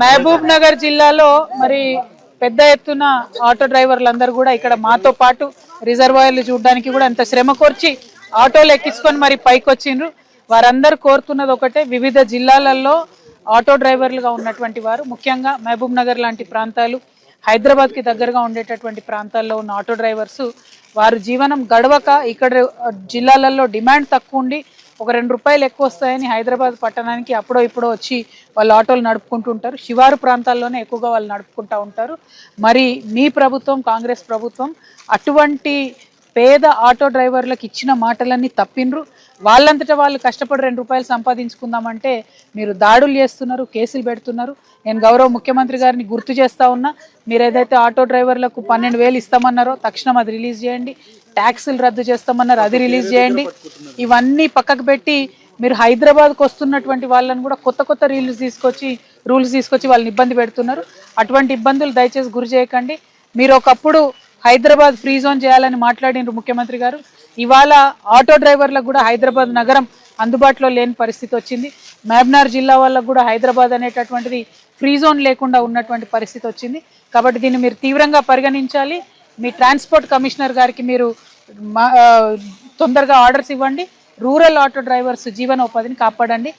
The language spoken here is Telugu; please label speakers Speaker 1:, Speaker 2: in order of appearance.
Speaker 1: మహబూబ్ నగర్ జిల్లాలో మరి పెద్ద ఎత్తున ఆటో డ్రైవర్లందరూ కూడా ఇక్కడ మాతో పాటు రిజర్వాయర్లు చూడడానికి కూడా అంత శ్రమ కోర్చి ఆటోలు ఎక్కించుకొని మరి పైకి వచ్చిండ్రు. వారందరూ కోరుతున్నది ఒకటే, వివిధ జిల్లాలలో ఆటో డ్రైవర్లుగా ఉన్నటువంటి వారు, ముఖ్యంగా మహబూబ్ నగర్ లాంటి ప్రాంతాలు, హైదరాబాద్కి దగ్గరగా ఉండేటటువంటి ప్రాంతాల్లో ఉన్న ఆటో డ్రైవర్స్ వారు జీవనం గడవక ఇక్కడ జిల్లాలలో డిమాండ్ తక్కువ ఉండి ఒక 2 రూపాయలు ఎక్కువ వస్తాయని హైదరాబాద్ పట్టణానికి అప్పుడో ఇప్పుడో వచ్చి వాళ్ళు ఆటోలు నడుపుకుంటూ ఉంటారు. శివారు ప్రాంతాల్లోనే ఎక్కువగా వాళ్ళు నడుపుకుంటూ ఉంటారు. మరి మీ ప్రభుత్వం, కాంగ్రెస్ ప్రభుత్వం అటువంటి పేద ఆటో డ్రైవర్లకు ఇచ్చిన మాటలన్నీ తప్పినరు. వాళ్ళంతటా వాళ్ళు కష్టపడి 2 రూపాయలు సంపాదించుకుందామంటే మీరు దాడులు చేస్తున్నారు, కేసులు పెడుతున్నారు. నేను గౌరవ ముఖ్యమంత్రి గారిని గుర్తు చేస్తా ఉన్నా, మీరు ఏదైతే ఆటో డ్రైవర్లకు 12,000 ఇస్తామన్నారో తక్షణం అది రిలీజ్ చేయండి. ట్యాక్సులు రద్దు చేస్తామన్నారు, అది రిలీజ్ చేయండి. ఇవన్నీ పక్కకు పెట్టి మీరు హైదరాబాద్కు వస్తున్నటువంటి వాళ్ళని కూడా కొత్త కొత్త రూల్స్ తీసుకొచ్చి వాళ్ళని ఇబ్బంది పెడుతున్నారు. అటువంటి ఇబ్బందులు దయచేసి గురి చేయకండి. మీరు ఒకప్పుడు హైదరాబాద్ ఫ్రీ జోన్ చేయాలని మాట్లాడినారు ముఖ్యమంత్రి గారు. ఇవాళ ఆటో డ్రైవర్లకు కూడా హైదరాబాద్ నగరం అందుబాటులో లేని పరిస్థితి వచ్చింది. మహబూబ్నగర్ జిల్లా వాళ్ళకు కూడా హైదరాబాద్ అనేటటువంటిది ఫ్రీ జోన్ లేకుండా ఉన్నటువంటి పరిస్థితి వచ్చింది. కాబట్టి దీన్ని మీరు తీవ్రంగా పరిగణించాలి. మీ ట్రాన్స్పోర్ట్ కమిషనర్ గారికి మీరు తొందరగా ఆర్డర్స్ ఇవ్వండి. రూరల్ ఆటో డ్రైవర్స్ జీవనోపాధిని కాపాడండి.